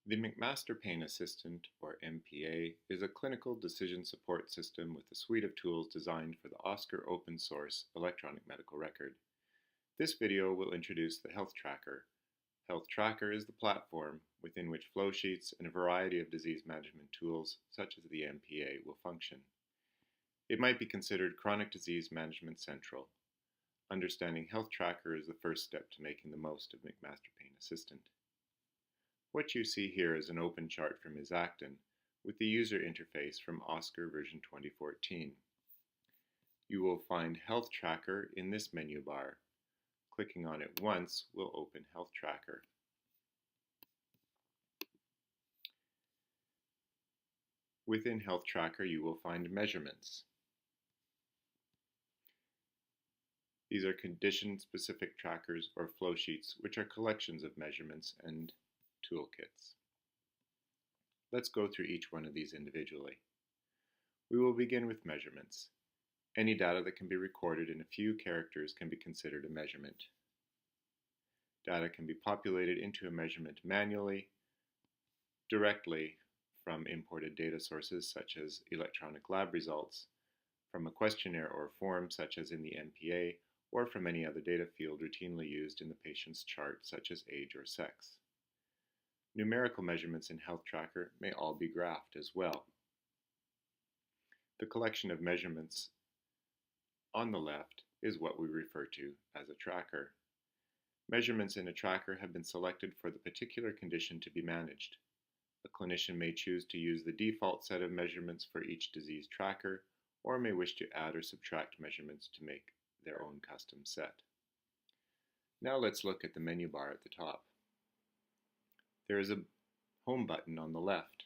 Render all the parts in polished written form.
The McMaster Pain Assistant, or MPA, is a clinical decision support system with a suite of tools designed for the OSCAR open source electronic medical record. This video will introduce the Health Tracker. Health Tracker is the platform within which flow sheets and a variety of disease management tools, such as the MPA, will function. It might be considered chronic disease management central. Understanding Health Tracker is the first step to making the most of McMaster Pain Assistant. What you see here is an open chart from Exacton with the user interface from OSCAR version 2014. You will find Health Tracker in this menu bar. Clicking on it once will open Health Tracker. Within Health Tracker you will find measurements. These are condition-specific trackers or flow sheets, which are collections of measurements and toolkits. Let's go through each one of these individually. We will begin with measurements. Any data that can be recorded in a few characters can be considered a measurement. Data can be populated into a measurement manually, directly from imported data sources such as electronic lab results, from a questionnaire or form such as in the MPA, or from any other data field routinely used in the patient's chart such as age or sex. Numerical measurements in Health Tracker may all be graphed as well. The collection of measurements on the left is what we refer to as a tracker. Measurements in a tracker have been selected for the particular condition to be managed. A clinician may choose to use the default set of measurements for each disease tracker, or may wish to add or subtract measurements to make their own custom set. Now let's look at the menu bar at the top. There is a home button on the left.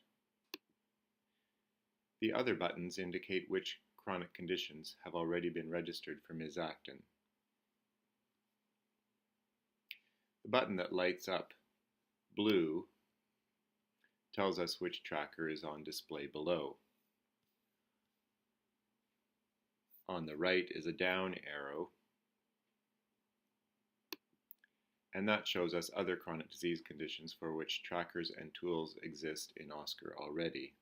The other buttons indicate which chronic conditions have already been registered for Exacton. The button that lights up blue tells us which tracker is on display below. On the right is a down arrow, and that shows us other chronic disease conditions for which trackers and tools exist in OSCAR already.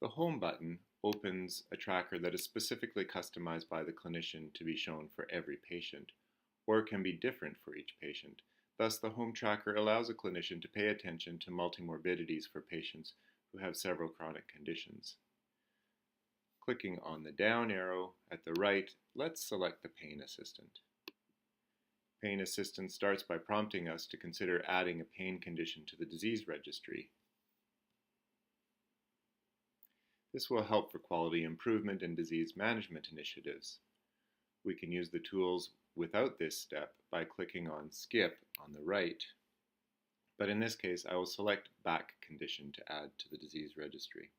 The Home button opens a tracker that is specifically customized by the clinician to be shown for every patient, or can be different for each patient. Thus, the Home tracker allows a clinician to pay attention to multimorbidities for patients who have several chronic conditions. Clicking on the down arrow at the right, let's select the Pain Assistant. Pain Assistant starts by prompting us to consider adding a pain condition to the disease registry. This will help for quality improvement and disease management initiatives. We can use the tools without this step by clicking on Skip on the right. But in this case, I will select Back Condition to add to the disease registry.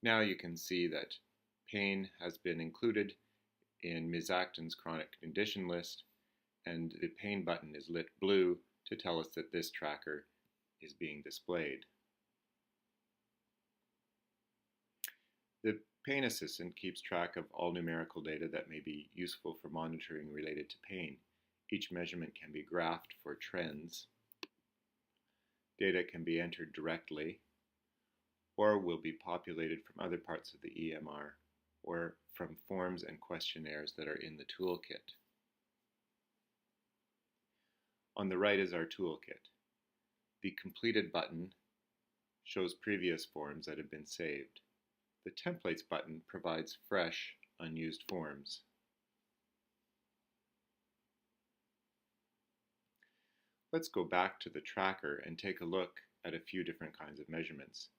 Now you can see that pain has been included in Exacton's chronic condition list, and the pain button is lit blue to tell us that this tracker is being displayed. The Pain Assistant keeps track of all numerical data that may be useful for monitoring related to pain. Each measurement can be graphed for trends. Data can be entered directly, or will be populated from other parts of the EMR, or from forms and questionnaires that are in the toolkit. On the right is our toolkit. The Completed button shows previous forms that have been saved. The Templates button provides fresh, unused forms. Let's go back to the tracker and take a look at a few different kinds of measurements.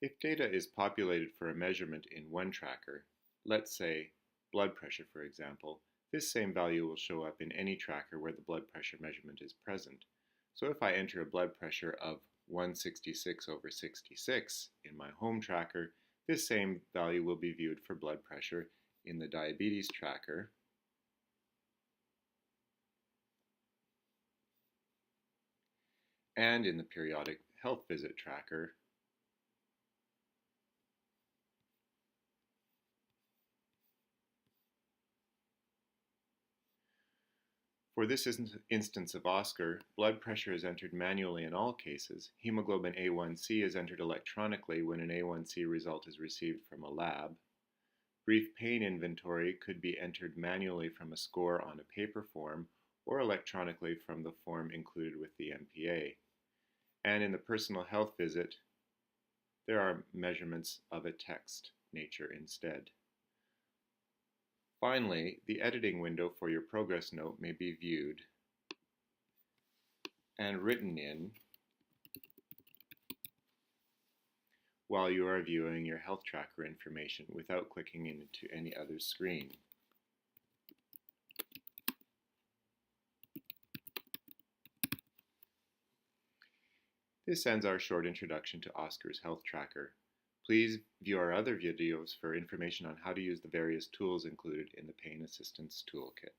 If data is populated for a measurement in one tracker, let's say blood pressure for example, this same value will show up in any tracker where the blood pressure measurement is present. So if I enter a blood pressure of 166/66 in my home tracker, this same value will be viewed for blood pressure in the diabetes tracker. And in the periodic health visit tracker. For this instance of Oscar, blood pressure is entered manually in all cases. Hemoglobin A1C is entered electronically when an A1C result is received from a lab. Brief pain inventory could be entered manually from a score on a paper form or electronically from the form included with the MPA. And in the personal health visit, there are measurements of a text nature instead. Finally, the editing window for your progress note may be viewed and written in while you are viewing your health tracker information without clicking into any other screen. This ends our short introduction to Oscar's health tracker. Please view our other videos for information on how to use the various tools included in the Pain Assistance Toolkit.